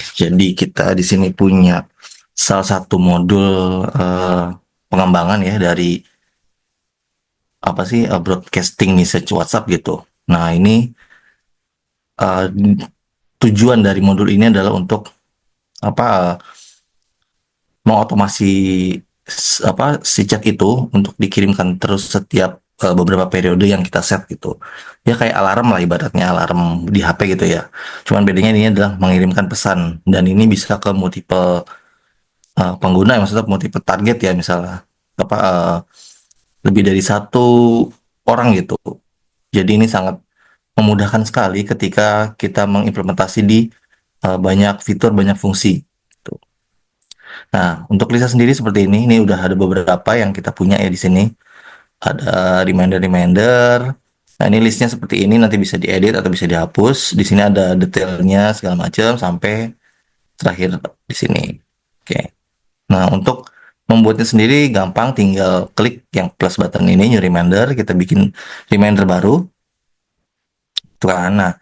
Jadi kita di sini punya salah satu modul pengembangan ya dari apa sih broadcasting message WhatsApp gitu. Nah ini eh, tujuan dari modul ini adalah untuk apa mengotomasi si chat itu untuk dikirimkan terus setiap beberapa periode yang kita set gitu. Ya kayak alarm lah ibaratnya alarm di HP gitu ya. Cuman bedanya ini adalah mengirimkan pesan dan ini bisa ke multiple pengguna yang maksudnya multiple target ya misalnya apa lebih dari satu orang gitu. Jadi ini sangat memudahkan sekali ketika kita mengimplementasi di banyak fitur, banyak fungsi. Gitu. Nah, untuk Lisa sendiri seperti ini udah ada beberapa yang kita punya ya di sini. Ada reminder-reminder. Nah, ini listnya seperti ini, nanti bisa diedit atau bisa dihapus. Di sini ada detailnya segala macam sampai terakhir di sini. Oke. Nah, untuk membuatnya sendiri gampang, tinggal klik yang plus button ini, new reminder, kita bikin reminder baru. Tuh kan. Nah,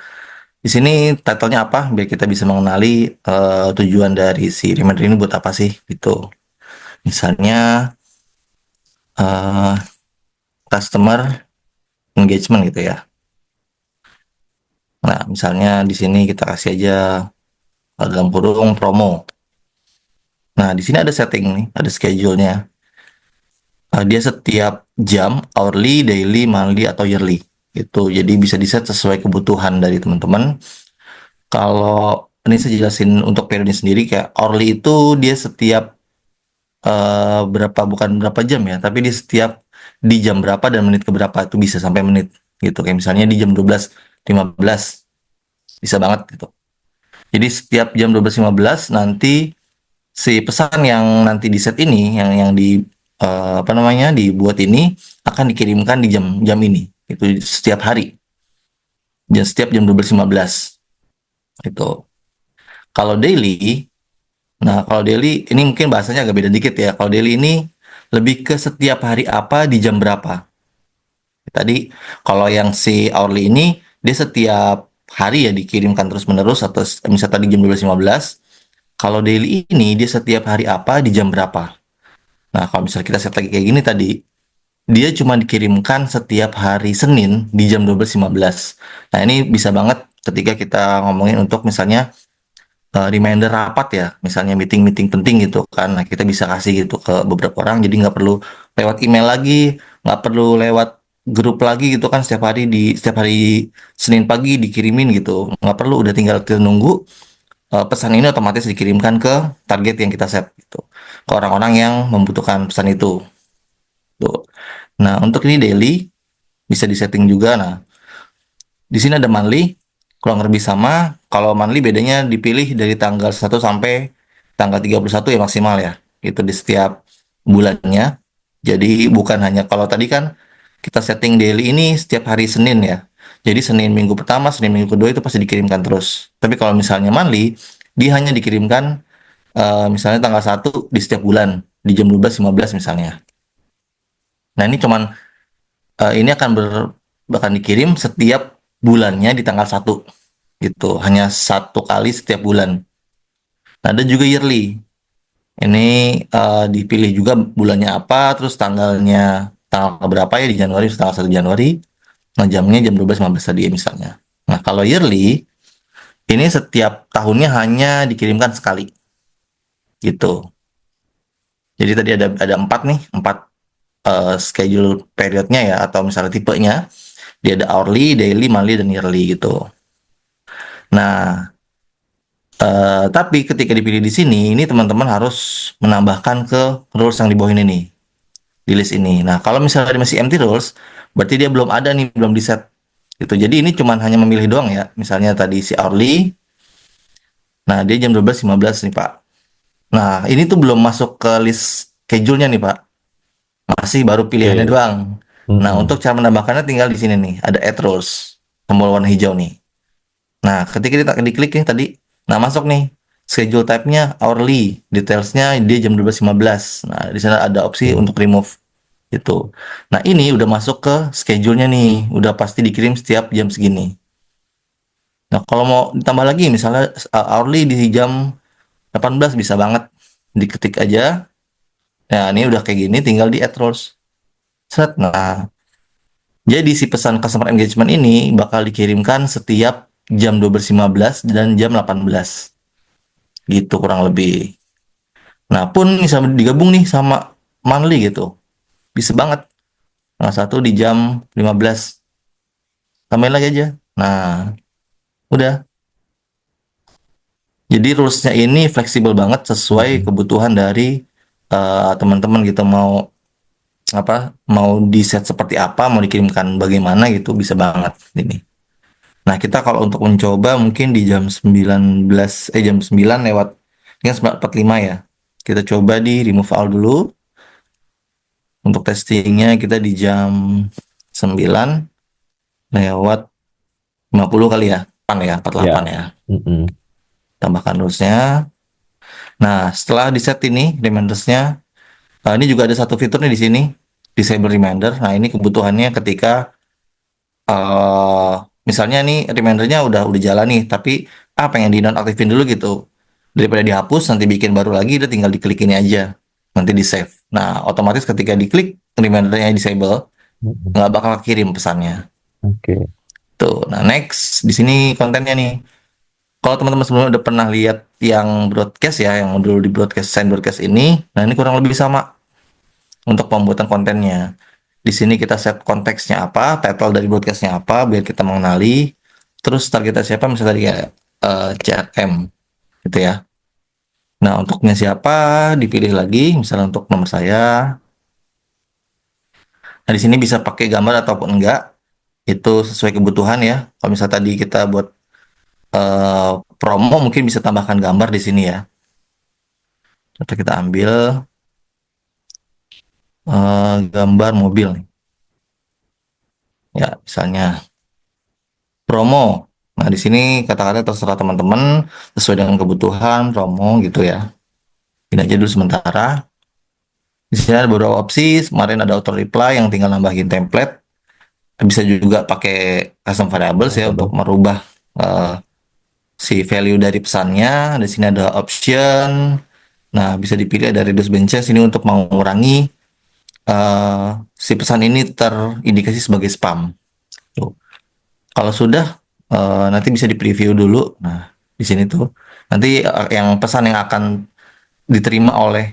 di sini title-nya apa? Biar kita bisa mengenali tujuan dari si reminder ini buat apa sih, gitu. Misalnya eh, customer engagement gitu ya. Nah, misalnya di sini kita kasih aja dalam kurung promo. Nah, di sini ada setting nih, ada schedule-nya. Dia setiap jam, hourly, daily, monthly, atau yearly. Itu jadi bisa di-set sesuai kebutuhan dari teman-teman. Kalau ini saya jelasin untuk periode sendiri kayak hourly itu dia setiap berapa bukan berapa jam ya, tapi dia setiap di jam berapa dan menit ke berapa itu bisa sampai menit gitu. Kayak misalnya di jam 12.15 bisa banget gitu. Jadi setiap jam 12.15 nanti si pesan yang nanti di set ini yang di apa namanya dibuat ini akan dikirimkan di jam-jam ini. Itu setiap hari. Dan setiap jam 12.15 itu. Kalau daily, nah kalau daily ini mungkin bahasanya agak beda dikit ya. Kalau daily ini lebih ke setiap hari apa di jam berapa. Tadi kalau yang si hourly ini dia setiap hari ya dikirimkan terus-menerus atau misalnya tadi jam 12.15. Kalau daily ini dia setiap hari apa di jam berapa. Nah, kalau misalnya kita set lagi kayak gini tadi, dia cuma dikirimkan setiap hari Senin di jam 12.15. Nah, ini bisa banget ketika kita ngomongin untuk misalnya reminder rapat ya, misalnya meeting-meeting penting gitu kan. Nah, kita bisa kasih gitu ke beberapa orang, jadi nggak perlu lewat email lagi, nggak perlu lewat grup lagi gitu kan setiap hari Senin pagi dikirimin gitu. Nggak perlu, udah tinggal kita nunggu pesan ini otomatis dikirimkan ke target yang kita set gitu. Ke orang-orang yang membutuhkan pesan itu. Tuh. Nah, untuk ini daily bisa disetting juga. Nah, di sini ada monthly, kurang lebih sama. Kalau monthly bedanya dipilih dari tanggal 1 sampai tanggal 31 ya maksimal ya. Itu di setiap bulannya. Jadi bukan hanya kalau tadi kan kita setting daily ini setiap hari Senin ya. Jadi Senin minggu pertama, Senin minggu kedua itu pasti dikirimkan terus. Tapi kalau misalnya monthly, dia hanya dikirimkan misalnya tanggal 1 di setiap bulan di jam 12.15 misalnya. Nah, ini cuman ini akan dikirim setiap bulannya di tanggal 1 gitu. Hanya satu kali setiap bulan. Nah, ada juga yearly. Ini dipilih juga bulannya apa, terus tanggal berapa ya di Januari, tanggal 1 Januari. Nah, jamnya jam 12.15 tadi ya misalnya. Nah, kalau yearly, ini setiap tahunnya hanya dikirimkan sekali gitu. Jadi tadi ada empat schedule periodnya ya atau misalnya tipenya. Dia ada hourly, daily, monthly, dan yearly gitu. Nah, tapi ketika dipilih di sini, ini teman-teman harus menambahkan ke rules yang di bawah ini nih, di list ini. Nah, kalau misalnya masih empty rules, berarti dia belum ada nih, belum di set. Gitu. Jadi ini cuma hanya memilih doang ya. Misalnya tadi si hourly, nah dia jam 12.15 nih Pak. Nah, ini tuh belum masuk ke list schedule-nya nih Pak. Masih baru pilihannya Oke. doang. Nah, untuk Mm-mm. cara menambahkannya tinggal di sini nih, ada add rules, tombol warna hijau nih. Nah, ketika kita diklik nih tadi, nah masuk nih schedule type-nya hourly, detailsnya dia jam 12.15. Nah, di sana ada opsi Oke. untuk remove gitu. Nah, ini udah masuk ke schedule-nya nih, udah pasti dikirim setiap jam segini. Nah, kalau mau ditambah lagi misalnya hourly di jam 18 bisa banget. Diketik aja. Nah, ini udah kayak gini tinggal di add rules. Set. Nah, jadi si pesan customer engagement ini bakal dikirimkan setiap jam 12.15 dan jam 18. Gitu kurang lebih. Nah, pun bisa digabung nih sama monthly gitu. Bisa banget. Nah, satu di jam 15. Tambahin lagi aja. Nah, udah. Jadi rulesnya ini fleksibel banget sesuai Mm-mm. kebutuhan dari teman-teman gitu mau apa mau di set seperti apa mau dikirimkan bagaimana gitu bisa banget ini. Nah kita kalau untuk mencoba mungkin di jam 19 jam 9 lewat ini kan 9.45 ya. Kita coba di remove all dulu untuk testingnya kita di jam 9 lewat 50 kali ya. 8 ya 48 Ya. ya. Mm-mm. Tambahkan rulesnya. Nah setelah di set ini remindersnya. Ini juga ada satu fitur nih di sini, disable reminder. Nah, ini kebutuhannya ketika eh misalnya nih remindernya udah jalan nih, tapi pengen di nonaktifin dulu gitu. Daripada dihapus nanti bikin baru lagi, udah tinggal diklik ini aja. Nanti di save. Nah, otomatis ketika diklik remindernya disable, Mm-mm. nggak bakal kirim pesannya. Oke. Tuh. Nah, next di sini kontennya nih. Kalau teman-teman sebelumnya udah pernah lihat yang broadcast ya, yang dulu di broadcast sign broadcast ini, nah ini kurang lebih sama untuk pembuatan kontennya. Di sini kita set konteksnya apa, title dari broadcastnya apa, biar kita mengenali. Terus targetnya siapa, misalnya tadi kayak CRM, gitu ya. Nah, untuknya siapa, dipilih lagi, misalnya untuk nomor saya. Nah, di sini bisa pakai gambar ataupun enggak, itu sesuai kebutuhan ya. Kalau misalnya tadi kita buat eh, promo, mungkin bisa tambahkan gambar di sini ya. Contoh kita ambil gambar mobil nih. Ya, misalnya promo. Nah, di sini kata-kata terserah teman-teman sesuai dengan kebutuhan promo gitu ya. Ini aja dulu sementara. Di sini ada beberapa opsi. Kemarin ada auto reply yang tinggal nambahin template. Bisa juga pakai custom variables ya untuk Variable. merubah eh, si value dari pesannya. Di sini ada option. Nah, bisa dipilih ada reduce benches ini untuk mengurangi si pesan ini terindikasi sebagai spam. Tuh. Kalau sudah nanti bisa di preview dulu. Nah, di sini tuh nanti yang pesan yang akan diterima oleh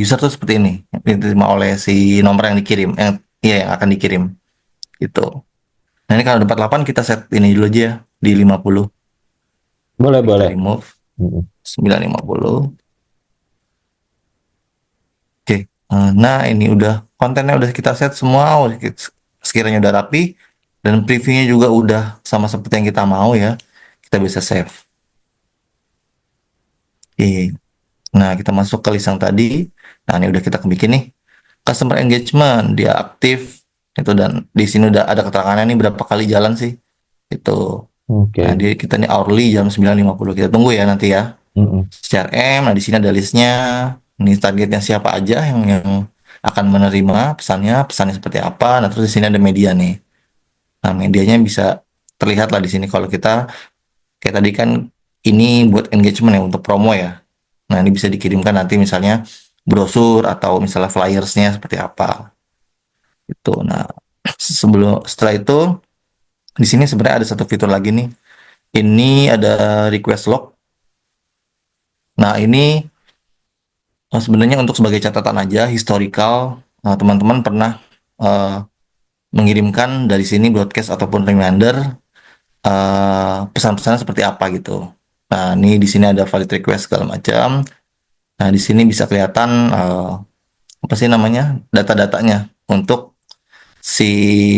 user tuh seperti ini, yang diterima oleh si nomor yang dikirim, yang iya yang akan dikirim gitu. Nah, ini kalau ada 48 kita set ini dulu aja di 50. Boleh, Kita boleh. remove Mm-mm. 950. Oke. Nah, ini udah kontennya udah kita set semua, sekiranya udah rapi dan previewnya juga udah sama seperti yang kita mau ya. Kita bisa save. Oke. Nah, kita masuk ke list yang tadi. Nah, ini udah kita bikin nih. Customer engagement, dia aktif. Itu dan di sini udah ada keterangannya nih berapa kali jalan sih. Itu. Nah, Oke. kita nih hourly jam 9.50. Kita tunggu ya nanti ya. Mm-mm. CRM, nah di sini ada listnya. Ini targetnya siapa aja yang akan menerima pesannya, pesannya seperti apa. Nah, terus di sini ada media nih. Nah, medianya bisa terlihat lah di sini kalau kita kayak tadi kan ini buat engagement ya untuk promo ya. Nah, ini bisa dikirimkan nanti misalnya brosur atau misalnya flyersnya seperti apa. Itu. Nah, setelah itu di sini sebenarnya ada satu fitur lagi nih. Ini ada request log. Nah, ini sebenarnya untuk sebagai catatan aja historical. Nah, teman-teman pernah eh, mengirimkan dari sini broadcast ataupun reminder pesan-pesan seperti apa gitu. Nah, ini di sini ada valid request segala macam. Nah, di sini bisa kelihatan apa sih namanya data-datanya untuk si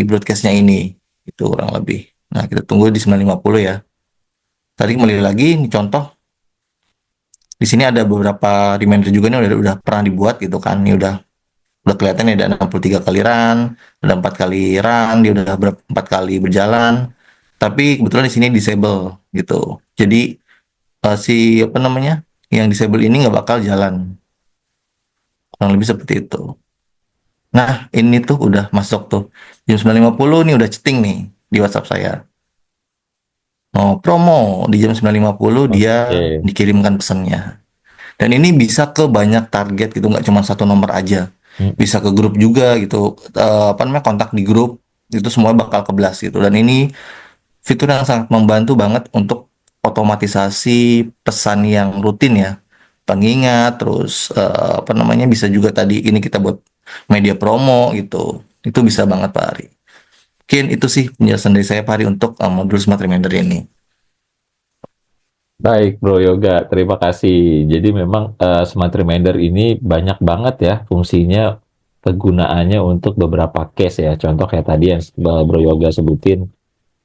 broadcastnya ini itu kurang lebih. Nah, kita tunggu di 9.50 ya. Tadi kembali lagi ini contoh di sini ada beberapa reminder juga nih udah pernah dibuat gitu kan. Ini udah kelihatan ya ada 63 kali run, ada 4 kali run, dia udah 4 kali berjalan. Tapi kebetulan di sini disable gitu. Jadi si apa namanya yang disable ini nggak bakal jalan. Kurang lebih seperti itu. Nah, ini tuh udah masuk tuh. Jam 9.50 nih udah ceting nih di WhatsApp saya. Oh, promo di jam 9.50 dia Oke. dikirimkan pesannya. Dan ini bisa ke banyak target gitu, nggak cuma satu nomor aja. Mm, Bisa ke grup juga gitu. Apa namanya, kontak di grup itu semua bakal keblas gitu. Dan ini fitur yang sangat membantu banget untuk otomatisasi pesan yang rutin ya. Pengingat, terus apa namanya, bisa juga tadi ini kita buat media promo gitu. Itu bisa banget Pak Ari. Mungkin itu sih penjelasan dari saya Pak Ari untuk modul Smart Reminder ini. Baik, Bro Yoga, terima kasih. Jadi memang Smart Reminder ini banyak banget ya fungsinya, kegunaannya untuk beberapa case ya. Contoh kayak tadi yang Bro Yoga sebutin,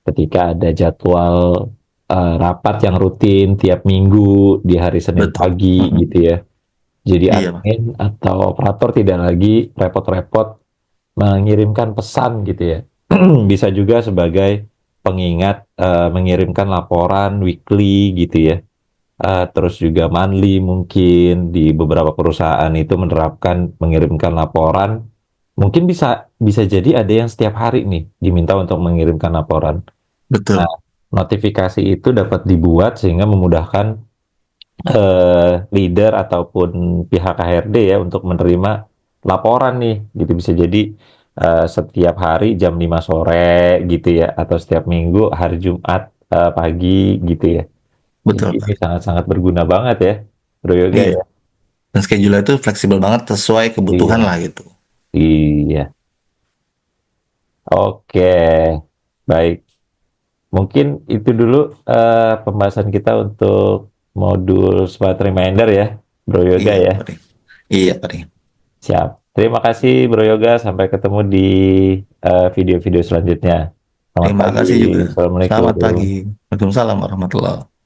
ketika ada jadwal rapat yang rutin tiap minggu di hari Senin Betul. pagi Mm-mm. gitu ya. Jadi Iya Pak. admin atau operator tidak lagi repot-repot mengirimkan pesan gitu ya. Bisa juga sebagai pengingat, mengirimkan laporan weekly gitu ya. Terus juga monthly, mungkin di beberapa perusahaan itu menerapkan mengirimkan laporan. Mungkin bisa bisa jadi ada yang setiap hari nih diminta untuk mengirimkan laporan. Nah, Betul. notifikasi itu dapat dibuat sehingga memudahkan leader ataupun pihak HRD ya untuk menerima laporan nih, gitu. Bisa jadi setiap hari jam 5 sore gitu ya, atau setiap minggu hari Jumat pagi gitu ya. Jadi Betul ini Pak. sangat-sangat berguna banget ya, Bro Yoga Iya. ya. Dan schedule itu fleksibel banget sesuai kebutuhan Iya, lah gitu. iya. Oke, baik. Mungkin itu dulu pembahasan kita untuk modul Smart Reminder ya, Bro Yoga Iya ya. Pak Ari. Iya Pak Ari. Siap. Terima kasih Bro Yoga. Sampai ketemu di video-video selanjutnya. Selamat Terima pagi. kasih juga. Selamat pagi. Assalamualaikum. Waalaikumsalam warahmatullahi